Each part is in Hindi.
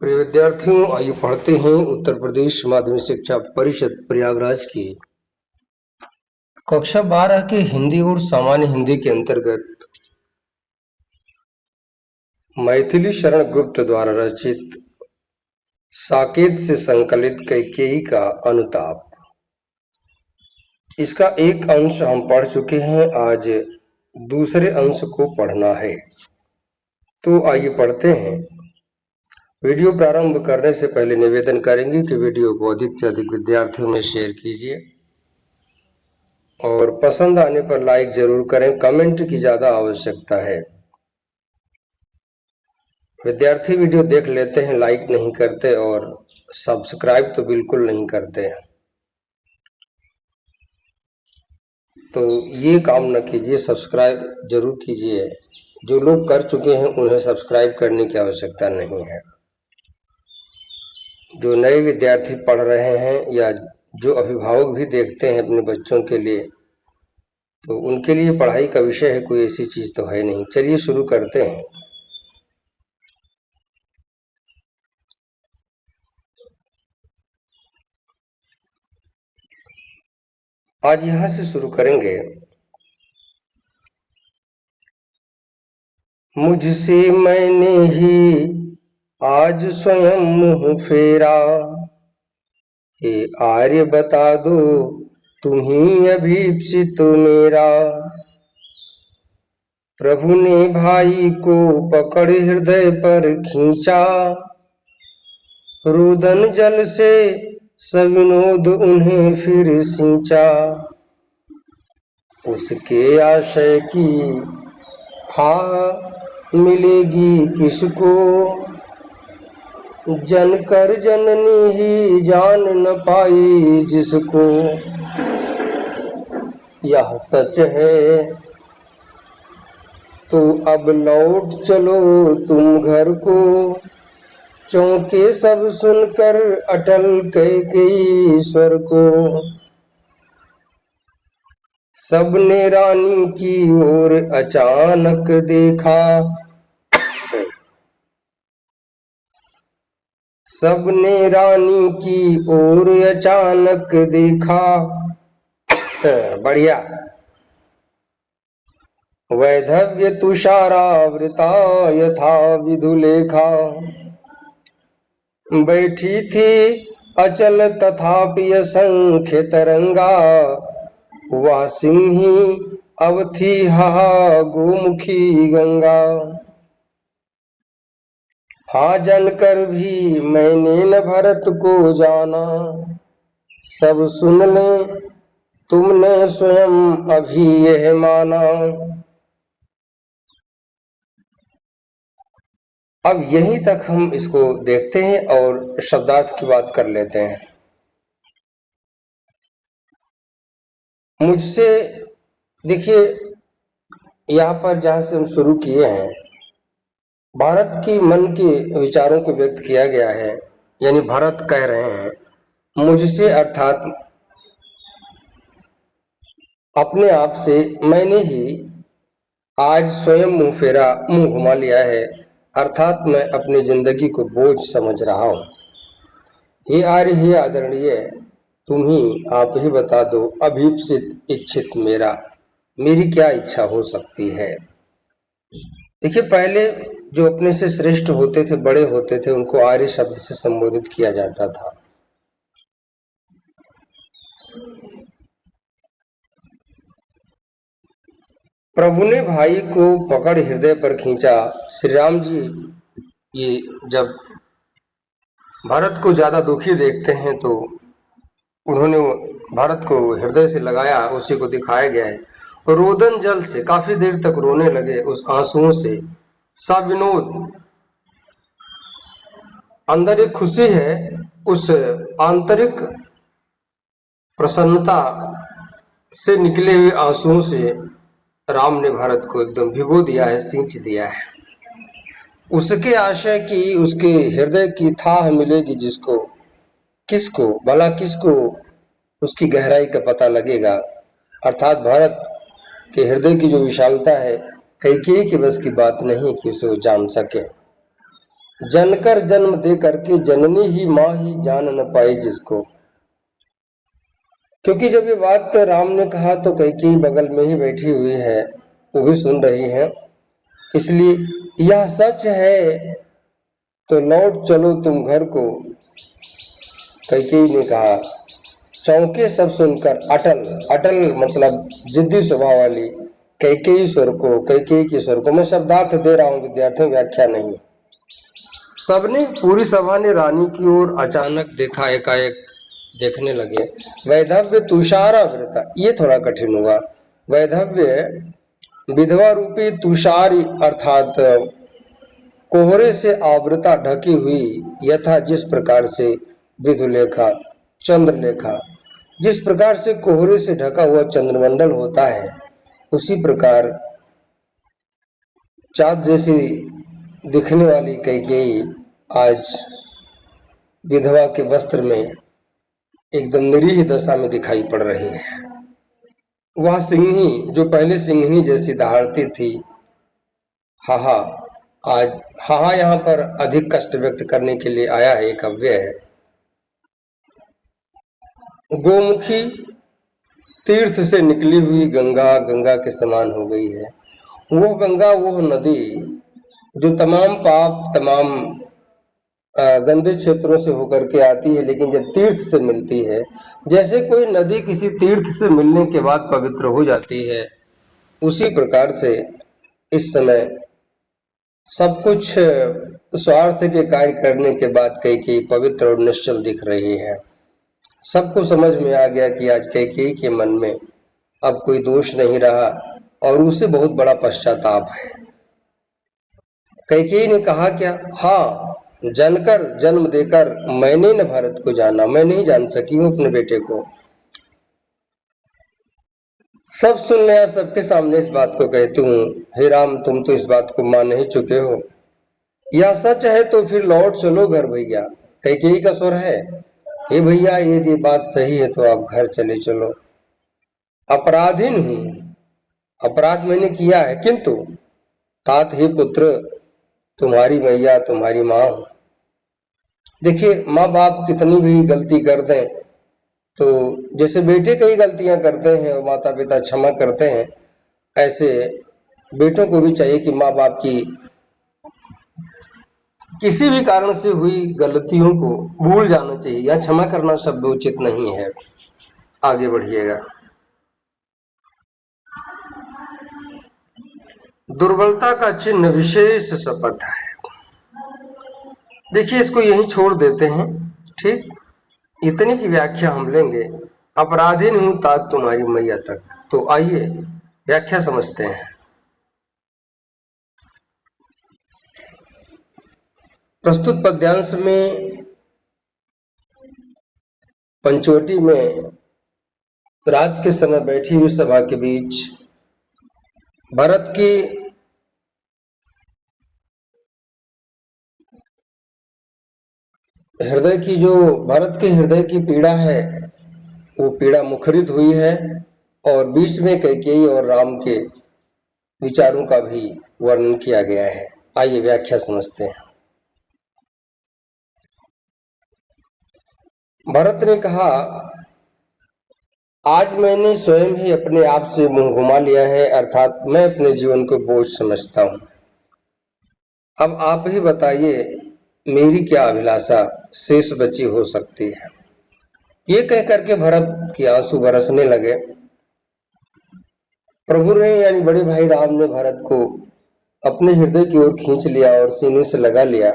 प्रिय विद्यार्थियों, आइए पढ़ते हैं उत्तर प्रदेश माध्यमिक शिक्षा परिषद प्रयागराज की कक्षा 12 के हिंदी और सामान्य हिंदी के अंतर्गत मैथिली शरण गुप्त द्वारा रचित साकेत से संकलित कैकेयी का अनुताप, इसका एक अंश हम पढ़ चुके हैं। आज दूसरे अंश को पढ़ना है, तो आइए पढ़ते हैं। वीडियो प्रारंभ करने से पहले निवेदन करेंगे कि वीडियो को अधिक से अधिक विद्यार्थियों में शेयर कीजिए और पसंद आने पर लाइक जरूर करें। कमेंट की ज्यादा आवश्यकता है। विद्यार्थी वीडियो देख लेते हैं, लाइक नहीं करते और सब्सक्राइब तो बिल्कुल नहीं करते हैं, तो ये काम न कीजिए, सब्सक्राइब जरूर कीजिए। जो लोग कर चुके हैं उन्हें सब्सक्राइब करने की आवश्यकता नहीं है। जो नए विद्यार्थी पढ़ रहे हैं या जो अभिभावक भी देखते हैं अपने बच्चों के लिए, तो उनके लिए पढ़ाई का विषय है, कोई ऐसी चीज तो है नहीं। चलिए शुरू करते हैं। आज यहां से शुरू करेंगे। मुझसे मैंने ही आज स्वयं मुँह फेरा, हे आर्य बता दो तुम्ही अभीप्सित मेरा। प्रभु ने भाई को पकड़ हृदय पर खींचा, रुदन जल से सविनोद उन्हें फिर सींचा। उसके आशय की था मिलेगी किसको, जन कर जननी ही जान न पाई जिसको। यह सच है तो अब लौट चलो तुम घर को, चौंके सब सुनकर अटल कैकेयी स्वर को। सबने रानी की ओर अचानक देखा, सबने रानी की ओर अचानक देखा। बढ़िया। वैधव्य तुषारावृता यथा विधुलेखा, बैठी थी अचल तथापि असंख्य तरंगा। वह सिंही अब थी हा गोमुखी गंगा। हाँ जानकर भी मैंने न भरत को जाना, सब सुन ले तुमने स्वयं अभी यह माना। अब यहीं तक हम इसको देखते हैं और शब्दार्थ की बात कर लेते हैं। मुझसे देखिए, यहाँ पर जहां से हम शुरू किए हैं, भारत की मन के विचारों को व्यक्त किया गया है। यानी भारत कह रहे हैं मुझसे, अर्थात अपने आप से मैंने ही आज स्वयं मुंह घुमा लिया है, अर्थात मैं अपनी जिंदगी को बोझ समझ रहा हूं। हे आर्य, हे आदरणीय, तुम ही आप ही बता दो अभीप्सित इच्छित मेरा, मेरी क्या इच्छा हो सकती है। देखिए, पहले जो अपने से श्रेष्ठ होते थे, बड़े होते थे, उनको आर्य शब्द से संबोधित किया जाता था। प्रभु ने भाई को पकड़ हृदय पर खींचा। श्री राम जी ये जब भारत को ज्यादा दुखी देखते हैं तो उन्होंने भारत को हृदय से लगाया, उसी को दिखाया गया है। रोदन जल से काफी देर तक रोने लगे, उस आंसुओं से। सविनोद, अंदर एक खुशी है, उस आंतरिक प्रसन्नता से निकले हुए आंसुओं से राम ने भारत को एकदम भिगो दिया है, सींच दिया है। उसके आशय की, उसके हृदय की थाह मिलेगी जिसको, किसको भला, किसको उसकी गहराई का पता लगेगा। अर्थात भारत के हृदय की जो विशालता है, कैकेयी के बस की बात नहीं कि उसे वो जान सके। जनकर जन्म दे करके जननी ही माँ ही जान न पाई जिसको। क्योंकि जब ये बात राम ने कहा तो कैकेयी बगल में ही बैठी हुई है, वो भी सुन रही है, इसलिए यह सच है तो लौट चलो तुम घर को, कैकेयी ने कहा। चौंके सब सुनकर अटल, अटल मतलब जिद्दी स्वभाव वाली कैकेयी स्वर को, कैकेयी के स्वर को मैं शब्दार्थ दे रहा हूं विद्यार्थियों, व्याख्या नहीं। सबने, पूरी सभा ने रानी की ओर अचानक देखा, एकाएक देखने लगे। वैधव्य तुषारावृता, ये थोड़ा कठिन हुआ। वैधव्य विधवा रूपी तुषार अर्थात कोहरे से आवृता, ढकी हुई, यथा जिस प्रकार से विधुलेखा चंद्रलेखा, जिस प्रकार से कोहरे से ढका हुआ चंद्रमंडल होता है, उसी प्रकार चाँद जैसी दिखने वाली कैकेयी आज विधवा के वस्त्र में एकदम निरीह दशा में दिखाई पड़ रही है। वह सिंही जो पहले सिंहनी जैसी दहाड़ती थी, हाहा, आज हाहा यहाँ पर अधिक कष्ट व्यक्त करने के लिए आया है, एक अव्यय है। गोमुखी तीर्थ से निकली हुई गंगा गंगा के समान हो गई है। वो गंगा, वो नदी जो तमाम पाप, तमाम गंदे क्षेत्रों से होकर के आती है, लेकिन जब तीर्थ से मिलती है, जैसे कोई नदी किसी तीर्थ से मिलने के बाद पवित्र हो जाती है, उसी प्रकार से इस समय सब कुछ स्वार्थ के कार्य करने के बाद कैकेयी पवित्र और निश्चल दिख रही है। सबको समझ में आ गया कि आज कैकेयी के मन में अब कोई दोष नहीं रहा और उसे बहुत बड़ा पश्चाताप है। कैकेयी ने कहा क्या? हाँ, जनकर जन्म देकर मैंने न भरत को जाना, मैं नहीं जान सकी हूं अपने बेटे को। सब सुन लिया, सबके सामने इस बात को कहती हूँ, हे राम, तुम तो इस बात को मान नहीं चुके हो। यह सच है तो फिर लौट चलो घर भैया। कैकेयी का स्वर है, हे भैया, यदि बात सही है तो आप घर चले चलो। अपराधीन हूं, अपराध मैंने किया है, किंतु तात हे पुत्र, तुम्हारी मैया, तुम्हारी माँ। देखिए, माँ बाप कितनी भी गलती कर दें तो जैसे बेटे कई गलतियां करते हैं और माता पिता क्षमा करते हैं, ऐसे बेटों को भी चाहिए कि माँ बाप की किसी भी कारण से हुई गलतियों को भूल जाना चाहिए, या क्षमा करना शब्द उचित नहीं है। आगे बढ़िएगा। दुर्बलता का चिन्ह विशेष शपथ है। देखिए, इसको यहीं छोड़ देते हैं, ठीक, इतने की व्याख्या हम लेंगे। अपराधी नहीं हूं तात तुम्हारी मैया तक। तो आइए व्याख्या समझते हैं। प्रस्तुत पद्यांश में पंचवटी में रात के समय बैठी हुई सभा के बीच भरत की हृदय की, जो भरत के हृदय की पीड़ा है, वो पीड़ा मुखरित हुई है और बीच में कैकेयी और राम के विचारों का भी वर्णन किया गया है। आइए व्याख्या समझते हैं। भरत ने कहा, आज मैंने स्वयं ही अपने आप से मुंह घुमा लिया है, अर्थात मैं अपने जीवन को बोझ समझता हूं। अब आप ही बताइए, मेरी क्या अभिलाषा शेष बची हो सकती है। ये कह करके भरत के आंसू बरसने लगे। प्रभु ने, यानी बड़े भाई राम ने भरत को अपने हृदय की ओर खींच लिया और सीने से लगा लिया।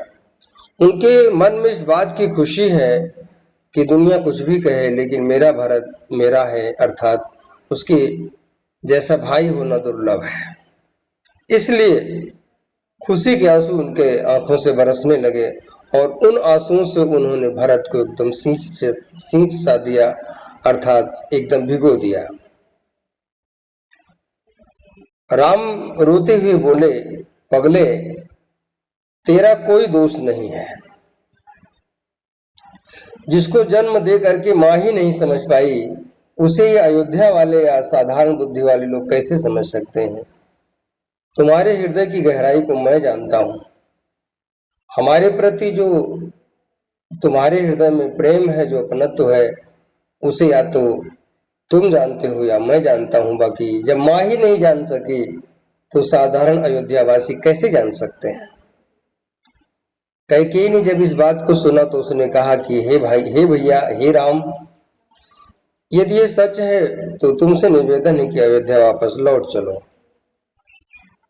उनके मन में इस बात की खुशी है कि दुनिया कुछ भी कहे, लेकिन मेरा भरत मेरा है, अर्थात उसके जैसा भाई होना दुर्लभ है। इसलिए खुशी के आंसू उनके आंखों से बरसने लगे और उन आंसुओं से उन्होंने भरत को एकदम सींच सा दिया, अर्थात एकदम भिगो दिया। राम रोते हुए बोले, पगले, तेरा कोई दोष नहीं है। जिसको जन्म दे करके माँ ही नहीं समझ पाई, उसे ये अयोध्या वाले या साधारण बुद्धि वाले लोग कैसे समझ सकते हैं। तुम्हारे हृदय की गहराई को मैं जानता हूं। हमारे प्रति जो तुम्हारे हृदय में प्रेम है, जो अपनत्व है, उसे या तो तुम जानते हो या मैं जानता हूं। बाकी जब माँ ही नहीं जान सकी तो साधारण अयोध्यावासी कैसे जान सकते हैं। कैकेयी ने जब इस बात को सुना तो उसने कहा कि हे भाई, हे भैया, हे राम, यदि ये सच है तो तुमसे निवेदन है कि अयोध्या वापस लौट चलो।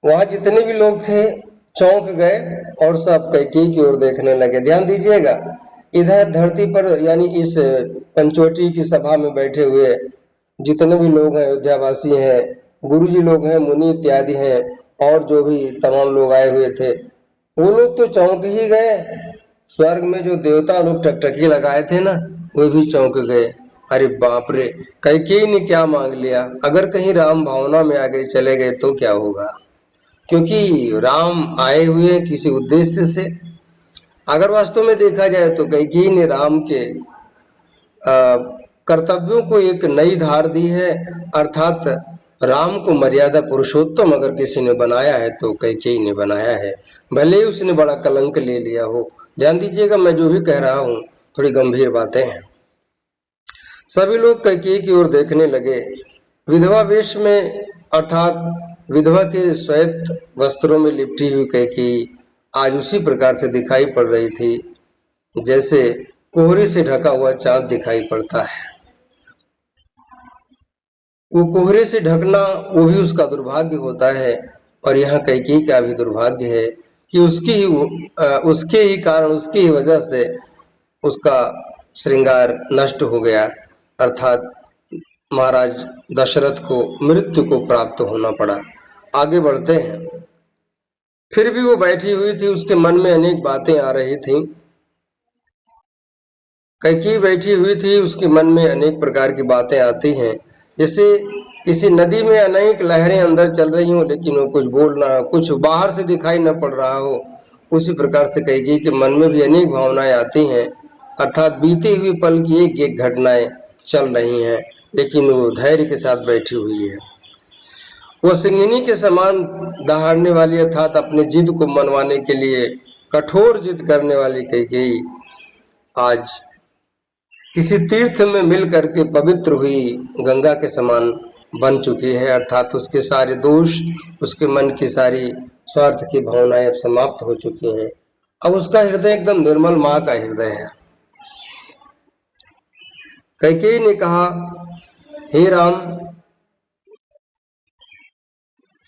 वहां जितने भी लोग थे चौंक गए और सब कैकेयी की ओर देखने लगे। ध्यान दीजिएगा, इधर धरती पर यानी इस पंचवटी की सभा में बैठे हुए जितने भी लोग हैं, अयोध्यावासी हैं, गुरुजी लोग हैं, मुनि इत्यादि हैं, और जो भी तमाम लोग आए हुए थे, वो लोग तो चौंक ही गए। स्वर्ग में जो देवता लोग टकटकी लगाए थे ना, वो भी चौंक गए। अरे बाप रे, कैकेयी ने क्या मांग लिया। अगर कहीं राम भावना में आगे चले गए तो क्या होगा, क्योंकि राम आए हुए हैं किसी उद्देश्य से। अगर वास्तव में देखा जाए तो कैकेयी ने राम के कर्तव्यों को एक नई धार दी है। अर्थात राम को मर्यादा पुरुषोत्तम अगर किसी ने बनाया है तो कैकेयी ने बनाया है, भले ही उसने बड़ा कलंक ले लिया हो। ध्यान दीजिएगा, मैं जो भी कह रहा हूँ थोड़ी गंभीर बातें हैं। सभी लोग कैकेयी की ओर देखने लगे। विधवा वेश में, अर्थात विधवा के श्वेत वस्त्रों में लिपटी हुई कैकेयी आज उसी प्रकार से दिखाई पड़ रही थी जैसे कोहरे से ढका हुआ चांद दिखाई पड़ता है। वो कोहरे से ढकना वो भी उसका दुर्भाग्य होता है, और यहाँ कैकेयी का भी दुर्भाग्य है कि उसके ही कारण, उसकी ही वजह से उसका श्रृंगार नष्ट हो गया। अर्थात महाराज दशरथ को मृत्यु को प्राप्त होना पड़ा। आगे बढ़ते हैं। फिर भी वो बैठी हुई थी, उसके मन में अनेक बातें आ रही थीं। कैकेयी बैठी हुई थी, उसके मन में अनेक प्रकार की बातें आती हैं, जैसे किसी नदी में अनेक लहरें अंदर चल रही हो लेकिन वो कुछ बोल ना, कुछ बाहर से दिखाई न पड़ रहा हो। उसी प्रकार से कैकेयी के मन में भी अनेक भावनाएं आती हैं। अर्थात बीते हुए पल की एक एक घटनाएं चल रही हैं, लेकिन वो धैर्य के साथ बैठी हुई है। वो सिंगिनी के समान दहाड़ने वाली, अर्थात अपने जिद को मनवाने के लिए कठोर जिद करने वाली कैकेयी आज किसी तीर्थ में मिल करके पवित्र हुई गंगा के समान बन चुकी है। अर्थात उसके सारे दोष, उसके मन की सारी स्वार्थ की भावनाएं अब समाप्त हो चुकी हैं। अब उसका हृदय एकदम निर्मल माँ का हृदय है। कैकेयी ने कहा, हे राम,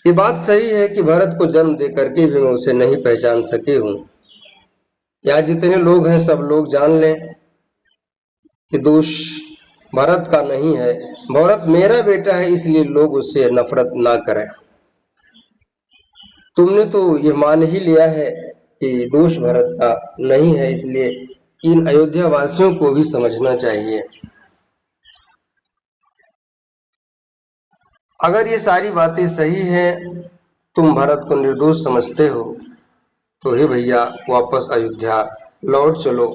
ये बात सही है कि भरत को जन्म दे करके भी मैं उसे नहीं पहचान सकी हूँ। यहाँ जितने लोग हैं सब लोग जान लें कि दोष भरत का नहीं है। भरत मेरा बेटा है, इसलिए लोग उससे नफरत ना करें। तुमने तो ये मान ही लिया है कि दोष भरत का नहीं है, इसलिए इन अयोध्या वासियों को भी समझना चाहिए। अगर ये सारी बातें सही हैं, तुम भरत को निर्दोष समझते हो, तो हे भैया वापस अयोध्या लौट चलो।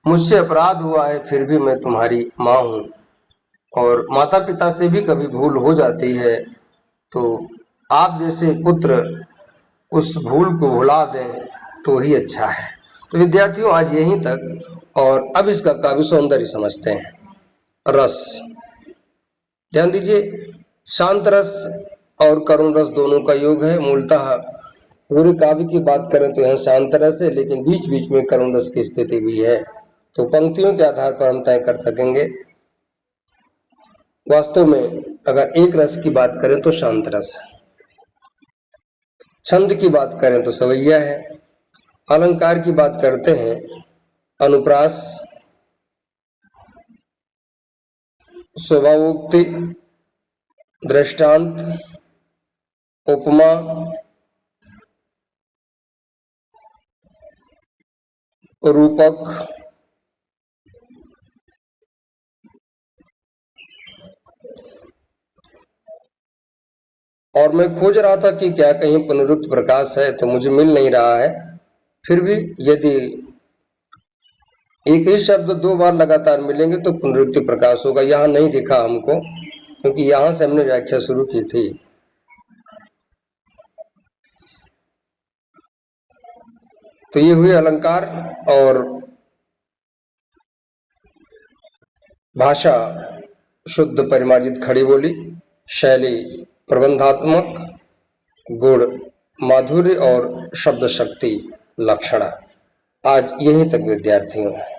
मुझसे अपराध हुआ है, फिर भी मैं तुम्हारी माँ हूँ, और माता पिता से भी कभी भूल हो जाती है, तो आप जैसे पुत्र उस भूल को भुला दें तो ही अच्छा है। तो विद्यार्थियों, आज यहीं तक, और अब इसका काव्य सौंदर्य समझते हैं। रस, ध्यान दीजिए, शांत रस और करुण रस दोनों का योग है। मूलतः पूरे काव्य की बात करें तो यहाँ शांत रस है, लेकिन बीच बीच में करुण रस की स्थिति भी है। तो पंक्तियों के आधार पर हम तय कर सकेंगे। वास्तव में अगर एक रस की बात करें तो शांत रस है, छंद की बात करें तो सवैया है, अलंकार की बात करते हैं अनुप्रास, स्वभावोक्ति, दृष्टांत, उपमा, रूपक, और मैं खोज रहा था कि क्या कहीं पुनरुक्त प्रकाश है, तो मुझे मिल नहीं रहा है। फिर भी यदि एक ही शब्द दो बार लगातार मिलेंगे तो पुनरुक्ति प्रकाश होगा। यहाँ नहीं दिखा हमको, क्योंकि यहाँ से हमने व्याख्या शुरू की थी। तो ये हुए अलंकार और भाषा शुद्ध परिमार्जित खड़ी बोली, शैली प्रबंधात्मक, गुण माधुर्य और शब्द शक्ति लक्षण। आज यहीं तक विद्यार्थियों।